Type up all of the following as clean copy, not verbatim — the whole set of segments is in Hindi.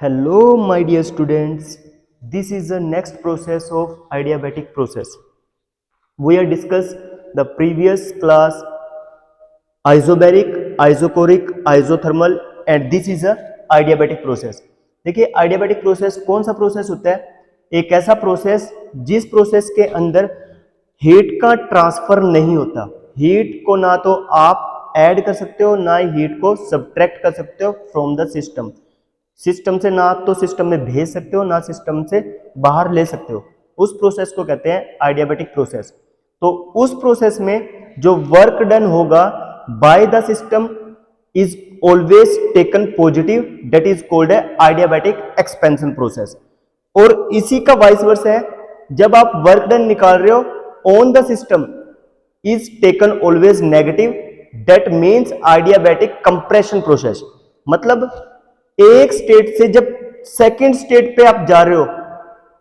Hello, my dear students. This is the next process of adiabatic process. We have discussed the previous class isobaric, isochoric, isothermal and this is a adiabatic process. देखिए adiabatic process कौन सा प्रोसेस होता है? एक ऐसा प्रोसेस जिस प्रोसेस के अंदर हीट का ट्रांसफर नहीं होता. हीट को ना तो आप ऐड कर सकते हो ना ही हीट को सब्ट्रैक्ट कर सकते हो फ्रॉम द सिस्टम. सिस्टम से ना तो सिस्टम में भेज सकते हो ना सिस्टम से बाहर ले सकते हो. उस प्रोसेस को कहते हैं adiabatic प्रोसेस. तो उस प्रोसेस में जो वर्क डन होगा by the system is always taken positive, that is called a adiabatic expansion process. और इसी का वाइस वर्सा है, जब आप वर्क डन निकाल रहे हो on the system is taken always negative, that means adiabatic compression process. मतलब एक स्टेट से जब सेकंड स्टेट पे आप जा रहे हो,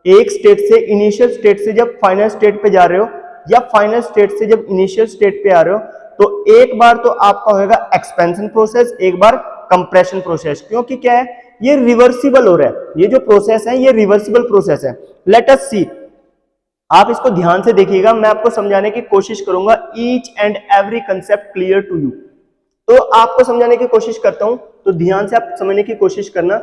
एक स्टेट से इनिशियल स्टेट से जब फाइनल स्टेट पे जा रहे हो या फाइनल स्टेट से जब इनिशियल स्टेट पे आ रहे हो, तो एक बार तो आपका होगा एक्सपेंशन प्रोसेस, एक बार कंप्रेशन प्रोसेस. क्योंकि क्या है, ये रिवर्सिबल हो रहा है. ये जो प्रोसेस है ये रिवर्सिबल प्रोसेस है. लेट अस सी. आप इसको ध्यान से देखिएगा, मैं आपको समझाने की कोशिश करूंगा. Each and every concept clear to you. तो आपको समझाने की कोशिश करता हूं, तो ध्यान से आप समझने की कोशिश करना.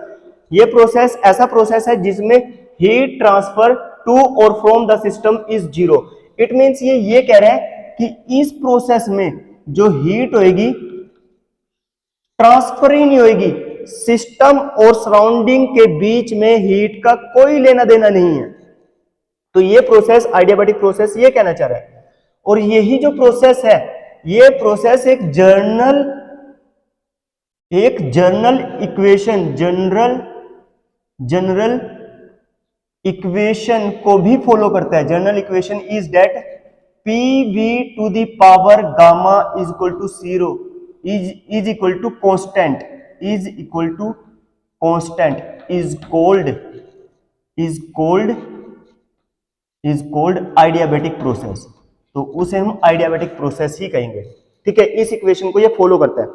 ये प्रोसेस ऐसा प्रोसेस है जिसमें हीट ट्रांसफर टू और from the system is zero. It means ये कह रहा है कि इस प्रोसेस में जो हीट होएगी ट्रांसफर ही नहीं होएगी. सिस्टम और सराउंडिंग के बीच में हीट का कोई लेना देना नहीं है. तो ये प्रोसेस adiabatic प्रोसेस ये कहना चाह रहा है. और यही जो प्रोसेस है, ये प्रोसेस एक जनरल इक्वेशन को भी फॉलो करता है. General equation is that PV to the power gamma is equal to 0 is equal to constant is called adiabatic process. तो उसे हम adiabatic प्रोसेस ही कहेंगे. ठीक है, इस इक्वेशन को ये फॉलो करता है.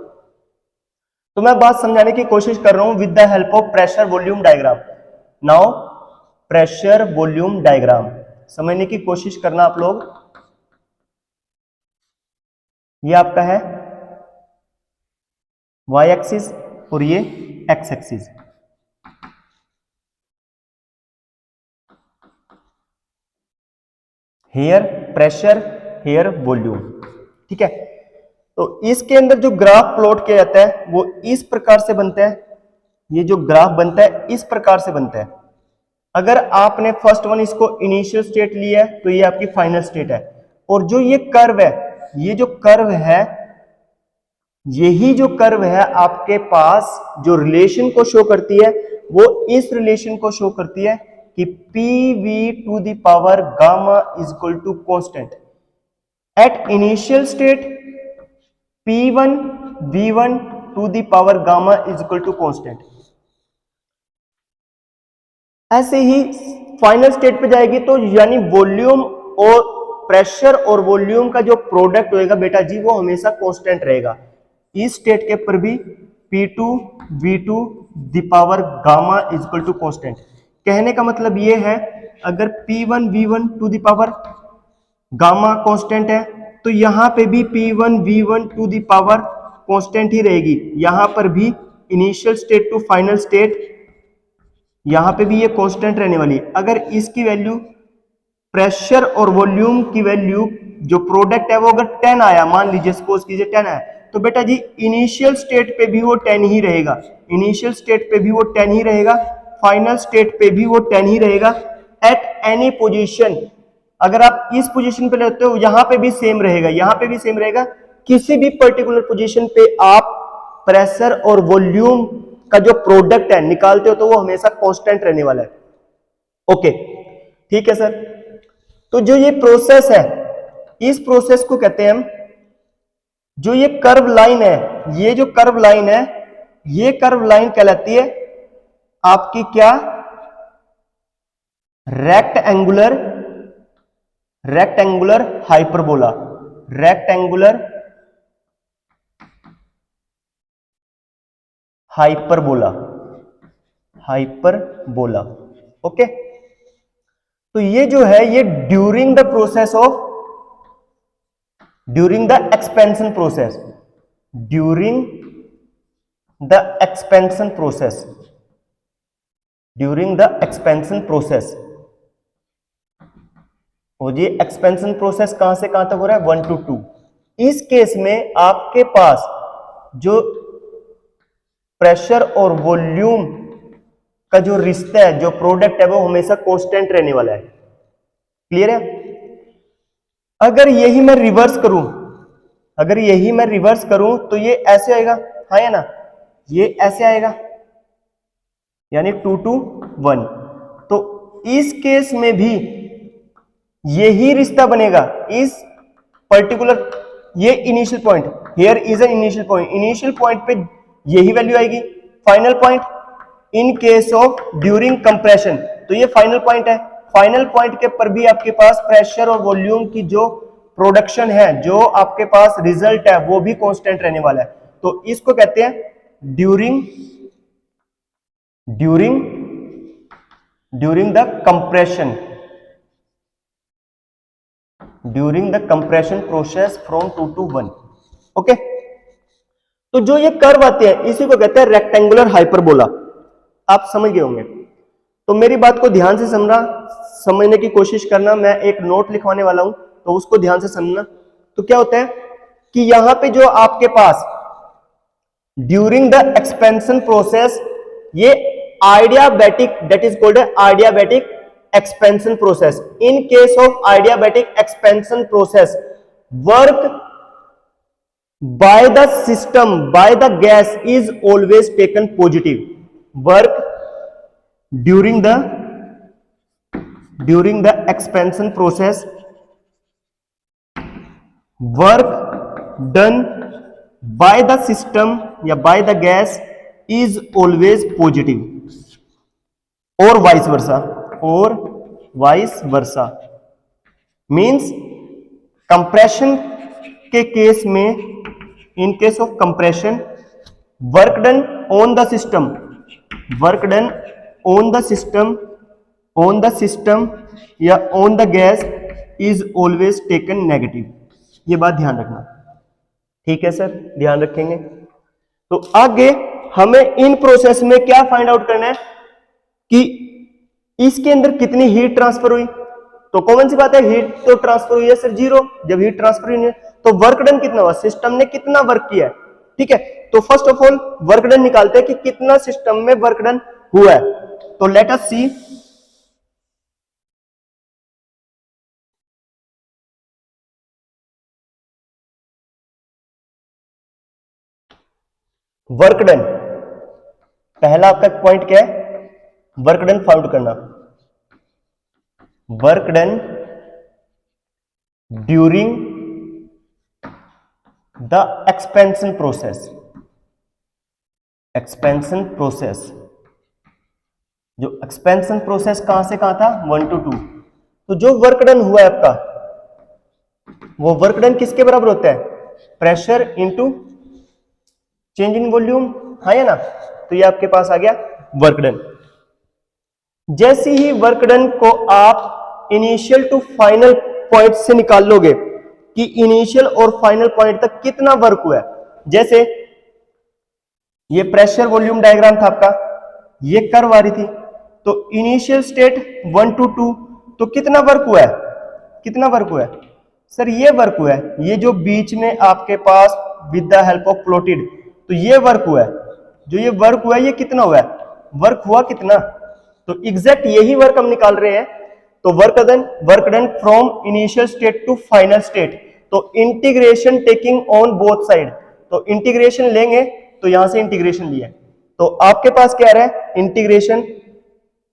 तो मैं बात समझाने की कोशिश कर रहा हूं with the help of pressure volume diagram. Now pressure volume diagram समझने की कोशिश करना आप लोग. ये आपका है y एक्सिस और ये x axis. Here pressure, here volume. ठीक है, तो इसके अंदर जो ग्राफ प्लॉट किया जाता है वो इस प्रकार से बनता है. ये जो ग्राफ बनता है इस प्रकार से बनता है. अगर आपने फर्स्ट वन इसको इनिशियल स्टेट लिया है तो ये आपकी फाइनल स्टेट है. और जो ये कर्व है, ये जो कर्व है, यही जो कर्व है आपके पास जो रिलेशन को शो करती है वो इस रिलेशन को शो करती है कि PV to the power gamma is equal to constant. At initial state P1 V1 to the power gamma is equal to constant. ऐसे ही फाइनल स्टेट पे जाएगी तो यानी वॉल्यूम और प्रेशर और वॉल्यूम का जो प्रोडक्ट होएगा बेटा जी वो हमेशा कांस्टेंट रहेगा. इस स्टेट के ऊपर भी P2 V2 the power gamma is equal to constant. कहने का मतलब ये है, अगर P1 V1 to the power gamma constant है तो यहां पे भी P1 V1 to the power constant ही रहेगी. यहां पर भी initial state to final state, यहां पे भी ये कांस्टेंट रहने वाली है. अगर इसकी वैल्यू प्रेशर और वॉल्यूम की वैल्यू जो प्रोडक्ट है वो अगर 10 आया, मान लीजिए सपोज कीजिए 10 आया, तो बेटा जी इनिशियल स्टेट पे भी वो 10 ही रहेगा. इनिशियल स्टेट पे भी वो 10 ही रहेगा, फाइनल स्टेट पे भी वो 10 ही रहेगा. एट एनी पोजीशन, अगर आप इस पोजीशन पे लेते हो यहां पे भी सेम रहेगा, यहां पे भी सेम रहेगा. किसी भी पर्टिकुलर पोजीशन पे आप प्रेशर और वॉल्यूम का जो प्रोडक्ट है निकालते हो तो वो हमेशा कांस्टेंट रहने वाला है. ओके, ठीक है सर. तो जो ये प्रोसेस है, इस प्रोसेस को कहते हैं हम, जो ये कर्व लाइन है, ये जो कर्व लाइन है, ये कर्व लाइन कहलाती है आपकी क्या, rectangular hyperbola. Rectangular hyperbola hyperbola. Okay, तो ये जो है ये during the process of, during the expansion process, during the expansion process, during the expansion process. और ये एक्सपेंशन प्रोसेस कहां से कहां तक हो रहा है, 1 to 2। इस केस में आपके पास जो प्रेशर और वॉल्यूम का जो रिश्ता है, जो प्रोडक्ट है, वो हमेशा कांस्टेंट रहने वाला है। क्लियर है? अगर यही मैं रिवर्स करूं, अगर यही मैं रिवर्स करूं तो ये ऐसे आएगा, हाँ या ना, ये ऐसे आएगा, यानी 2 to 1। तो इस केस में भी यही रिश्ता बनेगा। इस पर्टिकुलर, ये initial point, here is an initial point, initial point पे यही वैल्यू आएगी। Final point in case of during compression, तो ये फाइनल पॉइंट है। फाइनल पॉइंट के पर भी आपके पास प्रेशर और वॉल्यूम की जो प्रोडक्शन है, जो आपके पास रिजल्ट है, वो भी कांस्टेंट रहने वाला है। तो इसको कहते हैं during the compression, during the compression process from 2 to 1। Okay, तो जो ये कर्व आते हैं इसी को कहते हैं रेक्टेंगुलर हाइपरबोला। आप समझ गए होंगे। तो मेरी बात को ध्यान से समझने की कोशिश करना। मैं एक नोट लिखवाने वाला हूं, तो उसको ध्यान से समझना। तो क्या होता है कि यहां पे जो आपके पास ड्यूरिंग द एक्सपेंशन प्रोसेस, ये adiabatic, that is called adiabatic expansion process. In case of adiabatic expansion process, work by the system, by the gas is always taken positive. Work during the expansion process, work done by the system या by the gas is always positive, or vice versa, और वाइस वर्सा। मीन्स कंप्रेशन के केस में, in case of compression, work done on the system, work done on the system या on the gas is always taken negative. ये बात ध्यान रखना। ठीक है सर, ध्यान रखेंगे। तो आगे हमें इन प्रोसेस में क्या फाइंड आउट करना है कि इसके अंदर कितनी हीट ट्रांसफर हुई। तो कॉमन सी बात है, हीट तो ट्रांसफर हुई है सर 0। जब हीट ट्रांसफर हुई है तो वर्क डन कितना हुआ, सिस्टम ने कितना वर्क किया है। ठीक है, तो first of all work done निकालते हैं कि कितना सिस्टम में वर्क डन हुआ है। तो लेट अस सी, वर्क डन, पहला आपका पॉइंट क्या है, वर्क डन फाउंड करना। Work done during the expansion process, expansion process, जो एक्सपेंशन प्रोसेस कहां से कहां था, 1 to 2। तो जो वर्क डन हुआ है आपका, वो वर्क डन किसके बराबर होता है, pressure into change in volume, हाँ या ना। तो ये आपके पास आ गया वर्क डन। जैसे ही वर्क डन को आप इनिशियल टू फाइनल पॉइंट से निकाल लोगे कि इनिशियल और फाइनल पॉइंट तक कितना वर्क हुआ है। जैसे ये प्रेशर वॉल्यूम डायग्राम था आपका, ये कर्व आ रही थी, तो इनिशियल स्टेट 1 to 2, तो कितना वर्क हुआ है, कितना वर्क हुआ है सर, ये वर्क हुआ है। ये जो बीच में आपके पास with the help of plotted, तो ये वर्क हुआ है। जो ये वर्क हुआ है ये कितना हुआ है, वर्क हुआ कितना, तो एग्जैक्ट यही वर्क हम निकाल रहे हैं। तो work done from initial state to final state, तो integration taking on both side, तो इंटीग्रेशन लेंगे तो यहां से इंटीग्रेशन लिया, तो आपके पास क्या रहा है, integration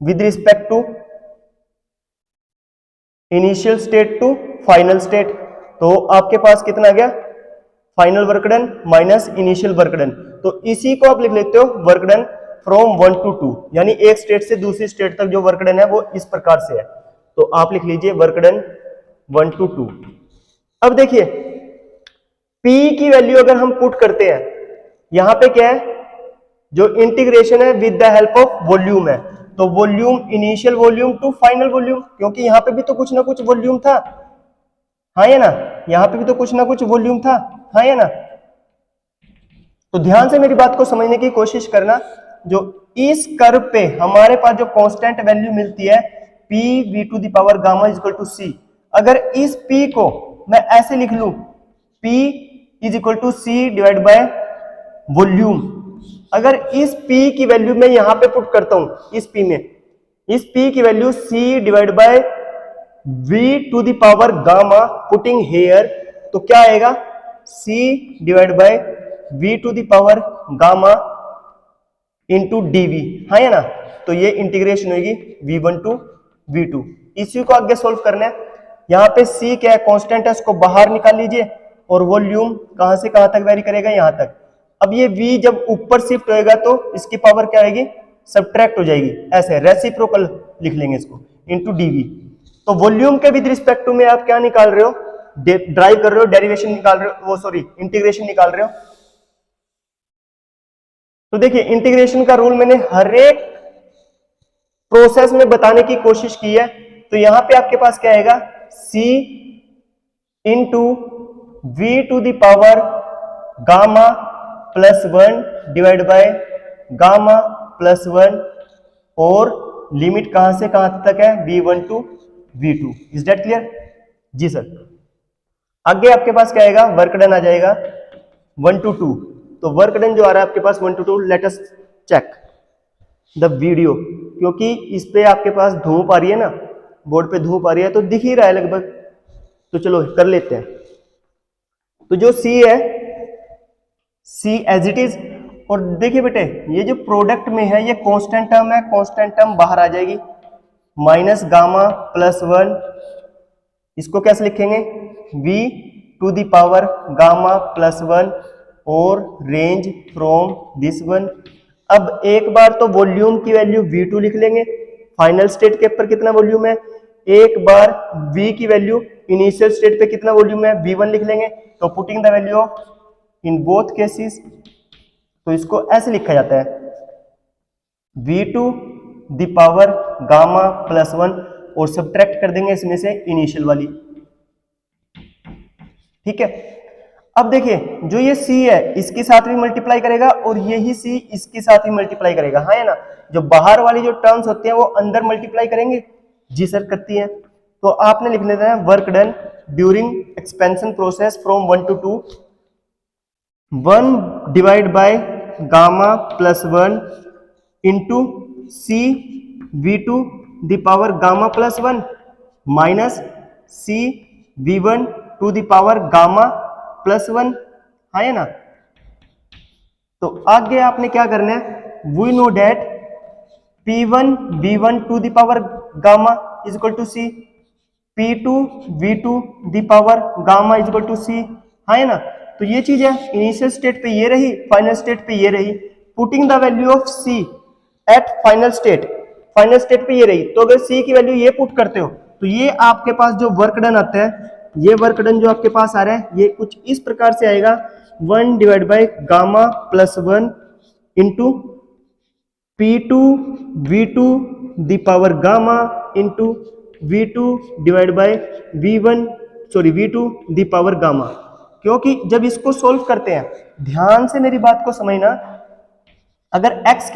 with respect to initial state to final state. तो आपके पास कितना आ गया, final work done minus initial work done. तो इसी को आप लिख लेते हो वर्क डन फ्रॉम 1 to 2, यानी एक स्टेट से दूसरी स्टेट तक जो वर्क डन है वो इस प्रकार से है। तो आप लिख लीजिए वर्क डन 1 to 2। अब देखिए P की वैल्यू अगर हम पुट करते हैं, यहां पे क्या है, जो इंटीग्रेशन है with the help of volume है, तो volume initial volume to final volume, क्योंकि यहां पे भी तो कुछ ना कुछ वॉल्यूम था, हाँ या ना, यहां पे भी तो कुछ ना कुछ वॉल्यूम था, हाँ या ना। तो ध्यान से मेरी बात को समझने की कोशिश करना, जो इस कर्व पे हमारे पास जो कांस्टेंट वैल्यू मिलती है p v to the power gamma is equal to c, अगर इस p को मैं ऐसे लिख लूं p is equal to c divide by volume, अगर इस p की वैल्यू मैं यहां पे पुट करता हूं, इस p में इस p की value c divide by v to the power gamma putting here, तो क्या आएगा c divide by v to the power gamma into dv, हाँ या ना। तो ये इंटीग्रेशन होगी v1 टू v2, इसी को आगे सोल्व करना है। यहाँ पे c क्या है, कांस्टेंट है, उसको बाहर निकाल लीजिए, और वॉल्यूम कहां से कहां तक वेरी करेगा, यहां तक। अब ये v जब ऊपर शिफ्ट होएगा तो इसकी पावर क्या आएगी, सबट्रैक्ट हो जाएगी, ऐसे रेसिप्रोकल लिख लेंगे इसको, इंटू dv। तो वॉल्यूम के विद रिस्पेक्ट टू में आप क्या निकाल रहे हो, ड्राइव कर रहे हो, डेरिवेशन निकाल रहे हो, वो सॉरी इंटीग्रेशन निकाल रहे हो। तो देखिए इंटीग्रेशन का रूल मैंने हर एक प्रोसेस में बताने की कोशिश की है। तो यहां पे आपके पास क्या आएगा, c into v to the power gamma plus 1 divide by gamma plus 1, और लिमिट कहां से कहां तक है, v1 to v2। Is that clear? जी सर। आगे आपके पास क्या आएगा, वर्क डन आ जाएगा 1 to 2। तो वर्क डन जो आ रहा है आपके पास 1 to 2, let us check the video, क्योंकि इस पे आपके पास धूप आ रही है ना, बोर्ड पे धूप आ रही है तो दिख ही रहा है लगभग, तो चलो कर लेते हैं। तो जो C है, C एज इट इज, और देखिए बेटे ये जो प्रोडक्ट में है ये कांस्टेंट टर्म है, कांस्टेंट टर्म बाहर आ जाएगी, माइनस गामा प्लस 1, इसको कैसे लिखेंगे, v to the power gamma plus 1 और रेंज फ्रॉम दिस वन। अब एक बार तो वॉल्यूम की वैल्यू v2 लिख लेंगे, फाइनल स्टेट के ऊपर कितना वॉल्यूम है, एक बार v की वैल्यू इनिशियल स्टेट पे कितना वॉल्यूम है, v1 लिख लेंगे। तो putting the value of in both cases, तो इसको ऐसे लिखा जाता है v2 the power gamma plus 1, और सब्ट्रैक्ट कर देंगे इसमें से इनिशियल वाली, ठीक है। अब देखिए जो ये c है इसके साथ भी मल्टीप्लाई करेगा, और यही c इसके साथ भी मल्टीप्लाई करेगा, हाँ है ना। जो बाहर वाली जो टर्म्स होती हैं वो अंदर मल्टीप्लाई करेंगे, जी सर करती हैं। तो आपने लिख लेना है work done during expansion process from 1 to 2, 1 divide by gamma plus 1 into c v2 the power gamma plus 1 minus c v1 to the power gamma plus 1, हाँ है ना। तो आगे आपने क्या करना है, we know that p1 v1 to the power gamma is equal to c, p2 v2 the power gamma is equal to c, हाँ है ना। तो ये चीज है, इनिशियल स्टेट पे ये रही, फाइनल स्टेट पे ये रही, putting the value of c at final state पे ये रही। तो अगर c की वैल्यू ये पुट करते हो तो ये आपके पास जो वर्क डन आता है, ये वर्क डन जो आपके पास आ रहा है ये कुछ इस प्रकार से आएगा, 1 divide by gamma plus 1 into p2 v2 the power gamma into v2 divide by v2 the power gamma. क्योंकि जब इसको सोल्व करते हैं, ध्यान से मेरी बात को समझना, अगर x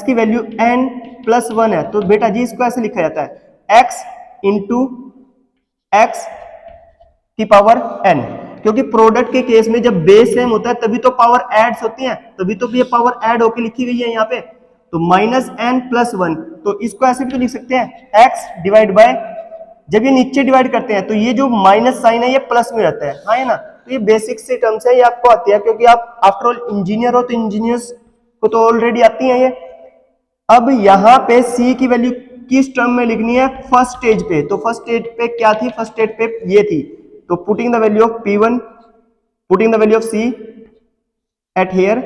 की वैल्यू n प्लस 1 है तो बेटा जी इसको ऐसे लिखा जाता है x इंटू x की पावर n, क्योंकि प्रोडक्ट के केस में जब बेस सेम होता है तभी तो पावर एड्स होती हैं, तभी तो ये पावर ऐड होके लिखी गई है यहाँ पे। तो माइनस n प्लस 1, तो इसको ऐसे भी तो लिख सकते हैं x डिवाइड बाय, जब ये नीचे डिवाइड करते हैं तो ये जो माइनस साइन है ये प्लस में रहता है, हाँ है ना। तो ये बेसिक से टर्म्स है, ये आपको आती है, क्योंकि आप आफ्टर ऑल इंजीनियर हो तो इंजीनियर्स को तो ऑलरेडी आती है ये। अब यहाँ पे c की वैल्यू किस टर्म में लिखनी है, फर्स्ट स्टेज पे। तो फर्स्ट स्टेज पे क्या थी, फर्स्ट स्टेज पे ये थी, तो putting the value of p1, putting the value of c eight here,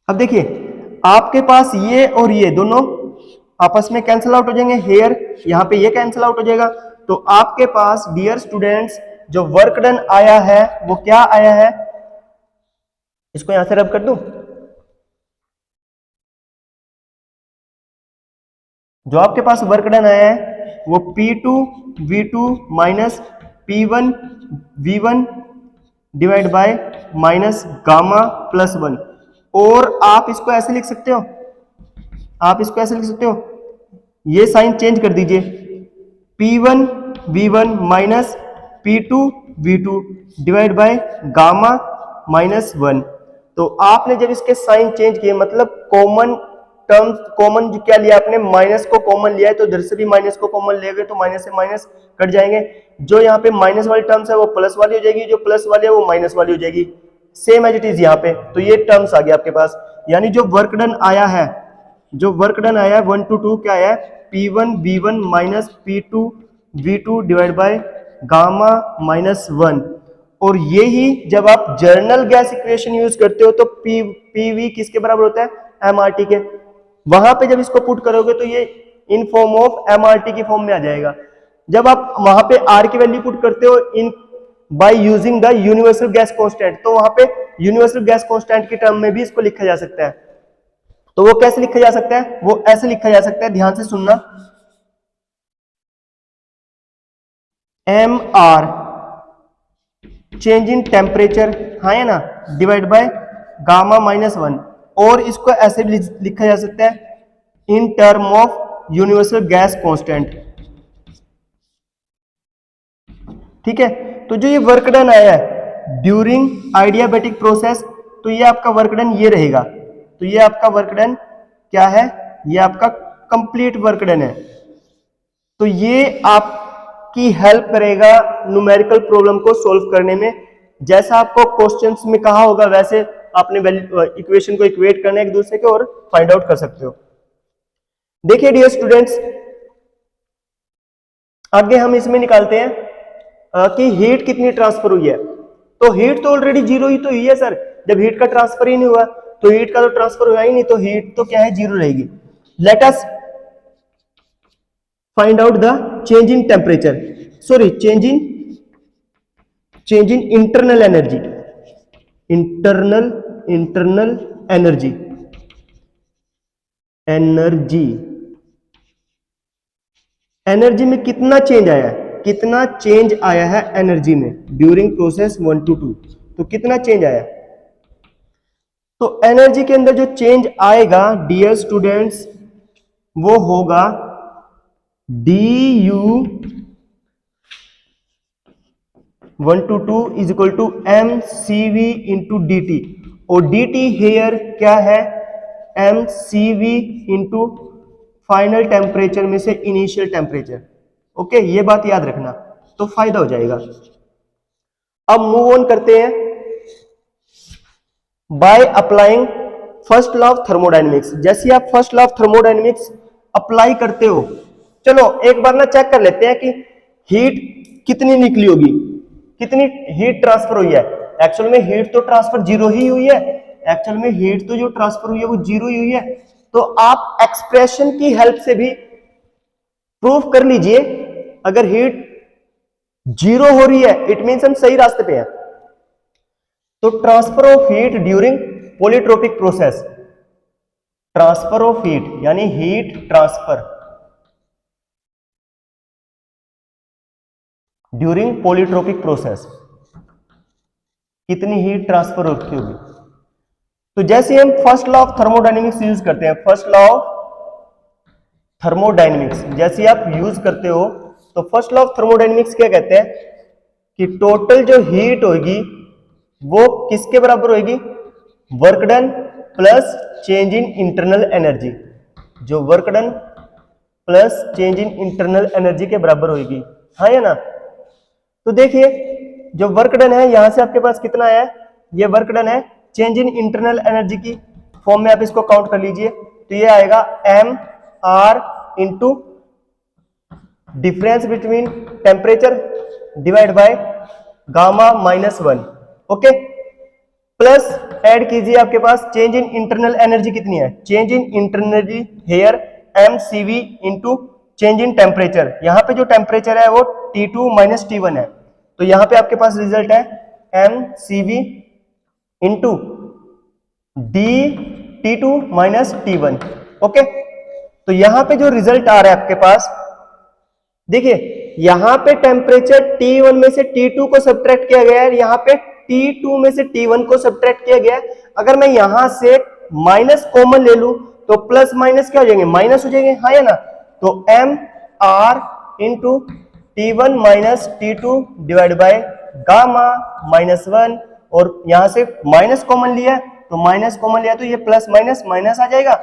अब देखिए आपके पास ये और ये दोनों आपस में कैंसिल आउट हो जाएंगे, हेयर यहाँ पे ये कैंसिल आउट हो जाएगा। तो आपके पास डियर स्टूडेंट्स जो वर्क डन आया है वो क्या आया है, इसको यहां से रब कर दूं, जो आपके पास वर्क डन आया है वो P2 V2 minus P1 V1 divide by minus gamma plus 1। और आप इसको ऐसे लिख सकते हो, आप इसको ऐसे लिख सकते हो, ये साइन चेंज कर दीजिए, P1 V1 minus P2 V2 divide by gamma minus 1। तो आपने जब इसके साइन चेंज किए मतलब कॉमन टर्म्स, कॉमन जो क्या लिया आपने, माइनस को कॉमन लिया है, तो इधर से भी माइनस को कॉमन लेंगे तो माइनस से माइनस कट जाएंगे, जो यहाँ पे माइनस वाली टर्म्स है वो प्लस वाली हो जाएगी, जो प्लस वाली है वो माइनस वाली हो जाएगी, सेम एज इट इज यहाँ पे। तो ये टर्म्स आ गया आपके पास, यानी जो वर्क डन आया है, जो वर्क डन आया है 1 to 2 क्या है, P1 V1 minus P2 V2 divide by gamma minus 1। और ये ही जब आप जर्नल गैस इक्वेशन यूज करते हो तो PV किसके बराबर होता है, MRT के। वहां पे जब इसको पुट करोगे तो ये इन फॉर्म ऑफ MRT की फॉर्म में आ जाएगा। जब आप वहां पे R की वैल्यू पुट करते हो in by using the universal gas constant, तो वहां पे यूनिवर्सल गैस कांस्टेंट की टर्म में भी इसको लिखा जा सकता है। तो वो कैसे लिखा जा सकता है, वो ऐसे लिखा जा सकता है, ध्यान से सुनना, MR चेंज इन टेम्परेचर, हाँ है ना, डिवाइड बाय गामा माइनस 1। और इसको ऐसे भी लिखा जा सकता है in term of universal gas constant. ठीक है, तो जो ये वर्क डन आया है ड्यूरिंग आइडियाबैटिक प्रोसेस, तो ये आपका वर्क डन ये रहेगा, तो ये आपका वर्क डन क्या है, ये आपका कंप्लीट वर्क डन है। तो ये आपकी हेल्प करेगा न्यूमेरिकल प्रॉब्लम को सॉल्व करने में। जैसा आपको क्वेश्चंस में कहा होगा वैसे आपने इक्वेशन को इक्वेट करना है एक दूसरे के और फाइंड आउट कर सकते हो। देखिए डियर स्टूडेंट्स, आगे हम इसमें निकालते हैं कि हीट कितनी ट्रांसफर हुई है। तो हीट तो ऑलरेडी जीरो ही तो हुई है सर, जब हीट का ट्रांसफर ही नहीं हुआ तो हीट का तो ट्रांसफर हुआ ही नहीं, तो हीट तो क्या है, जीरो रहेगी। Let us find out the change in temperature, sorry change in internal energy, internal energy, energy में कितना चेंज आया है, कितना चेंज आया है एनर्जी में ड्यूरिंग प्रोसेस 1 to 2, तो कितना चेंज आया। तो एनर्जी के अंदर जो चेंज आएगा डियर स्टूडेंट्स वो होगा du 1 to 2 is equal to mCV into dt, और dt हेयर क्या है, mCV इंटू फाइनल टेम्परेचर में से इनिशियल टेम्परेचर। ओके, ये बात याद रखना, तो फायदा हो जाएगा। अब मूव ऑन करते हैं by applying first law of thermodynamics. जैसे आप first law of thermodynamics apply करते हो, चलो एक बार ना चेक कर लेते हैं कि हीट कितनी निकली होगी, कितनी हीट ट्रांसफर हुई है। एक्चुअल में हीट तो ट्रांसफर जीरो ही हुई है, एक्चुअल में हीट तो जो ट्रांसफर हुई है वो जीरो ही हुई है। तो आप एक्सप्रेशन की हेल्प से भी प्रूफ कर लीजिए, अगर हीट जीरो हो रही है इट मींस हम सही रास्ते पे हैं। तो transfer of heat during polytropic process, transfer of heat यानी heat transfer during polytropic process, कितनी हीट ट्रांसफर होती होगी। तो जैसे हम first law of thermodynamics use करते हैं, फर्स्ट लॉ ऑफ थर्मोडायनेमिक्स जैसे आप यूज करते हो, तो फर्स्ट लॉ ऑफ थर्मोडायनेमिक्स क्या कहते हैं कि टोटल जो हीट होगी वो किसके बराबर होगी, work done plus change in internal energy, जो work done plus change in internal energy के बराबर होगी, हाँ या ना। तो देखिए जो वर्क डन है यहां से आपके पास कितना है, ये वर्क डन है, चेंज इन इंटरनल एनर्जी की फॉर्म में आप इसको काउंट कर लीजिए, तो ये आएगा M R into difference between temperature divide by gamma minus 1। Okay, plus add कीजिए आपके पास चेंज इन इंटरनल एनर्जी कितनी है, change in internal here mCV into change in temperature, यहां पे जो टेम्परेचर है वो T2 माइनस T1 है, तो तो यहां पे आपके पास रिजल्ट है mCv into dt2 minus T1। Okay, तो यहां पे जो रिजल्ट आ रहा है आपके पास, देखिए यहां पे टेम्परेचर T1 में से T2 को सब्ट्रैक्ट किया गया है, यहां पे T2 में से T1 को सब्ट्रैक्ट किया गया है। अगर मैं यहां से माइनस कॉमन ले लूं तो प्लस माइनस क्या हो जाएंगे, माइनस हो जाएंगे, हाँ या ना। तो m r into T1 minus T2 divide by gamma minus 1, और यहां से माइनस कॉमन लिया तो माइनस कॉमन लिया तो ये प्लस माइनस माइनस आ जाएगा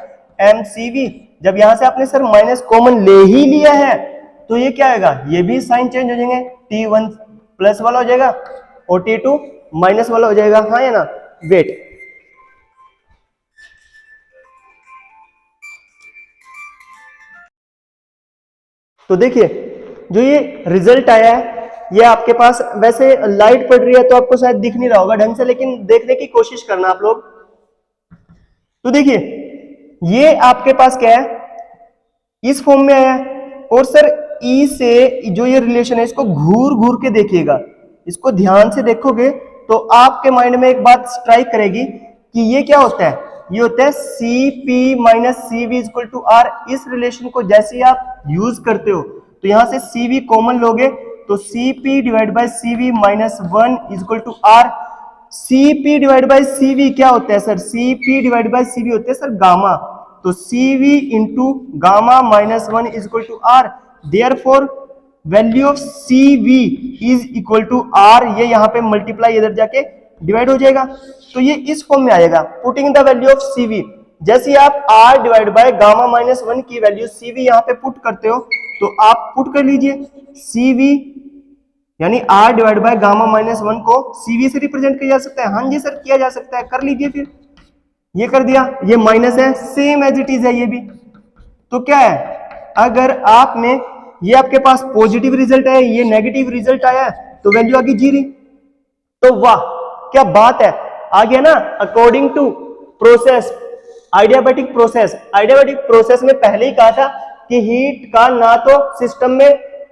mCv। जब यहां से आपने सर माइनस कॉमन ले ही लिया है तो ये क्या आएगा, ये भी साइन चेंज हो जाएंगे, T1 प्लस वाला हो जाएगा और T2 माइनस वाला हो जाएगा, हाँ या ना। वेट, तो देखिए जो ये रिजल्ट आया है ये आपके पास, वैसे लाइट पड़ रही है तो आपको शायद दिख नहीं रहा होगा ढंग से, लेकिन देखने की कोशिश करना आप लोग। तो देखिए ये आपके पास क्या है, इस फॉर्म में आया है, और सर ई से जो ये रिलेशन है इसको घूर घूर के देखिएगा, इसको ध्यान से देखोगे तो आपके माइंड में एक बात स्ट्राइक करेगी कि ये क्या होता है, ये होता है Cp minus Cv equal to R। इस रिलेशन को जैसे ही आप यूज करते हो तो यहां से Cv कॉमन लोगे तो Cp divide by Cv minus 1 equal to R। Cp divide by Cv क्या होता है sir, Cp divide by Cv होता है सर गामा, तो Cv into gamma minus 1 equal to R। Therefore value of Cv is equal to R, ये यहाँ पे मल्टीप्लाई इधर जाके डिवाइड हो जाएगा, तो ये इस फॉर्म में आएगा। Putting the value of Cv, जैसे आप R divide by gamma minus 1 की वैल्यू Cv यहाँ पे पुट करते हो तो आप पुट कर लीजिए Cv यानी R divide by gamma minus 1 को Cv से रिप्रेजेंट किया जा सकता है, हाँ जी सर किया जा सकता है, कर लीजिए। फिर ये कर दिया, ये माइनस है, सेम एज इट इज है ये भी। तो क्या है, अगर आपने ये आपके पास पॉजिटिव रिजल्ट है, ये नेगेटिव रिजल्ट आया है तो वैल्यू आ गई 0। तो वाह क्या बात है, आ गया ना। According to process adiabatic process, adiabatic process में पहले ही कहा था कि हीट का ना तो सिस्टम में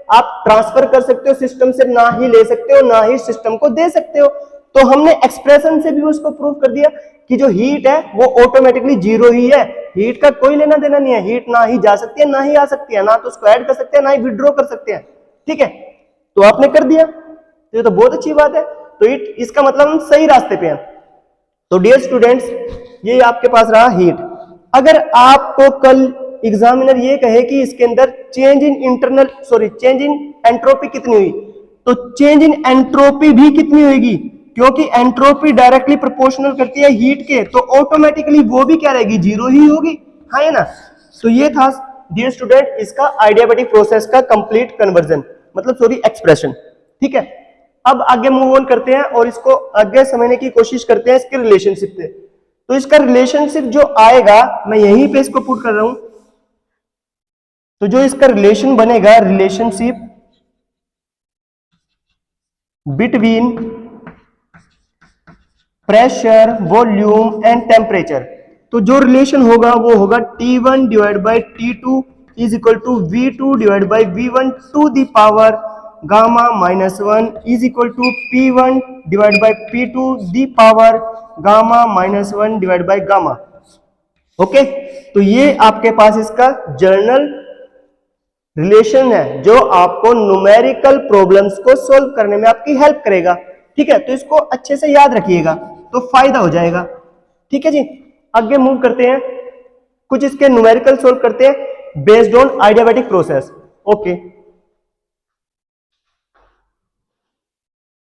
आप ट्रांसफर कर सकते हो, सिस्टम से ना ही ले सकते हो, ना ही सिस्टम को दे सकते हो। तो हमने एक्सप्रेशन से भी उसको प्रूव कर दिया कि जो हीट है वो ऑटोमेटिकली 0 ही है, हीट का कोई लेना देना नहीं है, हीट ना ही जा सकती है ना ही आ सकती है, ना तो उसको ऐड कर सकते हैं ना ही विड्रॉ कर सकते हैं, ठीक है। तो आपने कर दिया, तो ये तो बहुत अच्छी बात है, तो इसका मतलब हम सही रास्ते पे हैं। तो डियर स्टूडेंट्स ये आपके पास रहा हीट। अगर आपको कल एग्जामिनर ये कहे कि इसके अंदर चेंज इन एंट्रोपी कितनी हुई, तो चेंज इन एंट्रोपी भी कितनी होगी, क्योंकि एंट्रोपी डायरेक्टली प्रोपोर्शनल करती है हीट के, तो ऑटोमेटिकली वो भी क्या रहेगी, 0 ही होगी, हाँ है ना। तो ये था डियर स्टूडेंट इसका आइडियाबैटिक प्रोसेस का कंप्लीट कन्वर्जन, मतलब एक्सप्रेशन, ठीक है। अब आगे मूव ऑन करते हैं और इसको आगे समझने की कोशिश करते हैं इसके रिलेशनशिप पे। तो इसका रिलेशनशिप जो आएगा मैं यहीं पे इसको पुट कर रहा हूं, तो जो इसका रिलेशन बनेगा, relationship between pressure, volume and temperature, तो जो रिलेशन होगा वो होगा T1 divide by T2 is equal to V2 divide by V1 to the power gamma minus 1 is equal to P1 divide by P2 the power gamma minus 1 divide by gamma. Okay, तो ये आपके पास इसका जर्नल रिलेशन है जो आपको न्यूमेरिकल प्रॉब्लम्स को सॉल्व करने में आपकी हेल्प करेगा, ठीक है। तो इसको अच्छे से याद रखिएगा तो फायदा हो जाएगा, ठीक है जी। आगे मूव करते हैं, कुछ इसके न्यूमेरिकल सॉल्व करते हैं बेस्ड ऑन आइडियाबैटिक प्रोसेस। ओके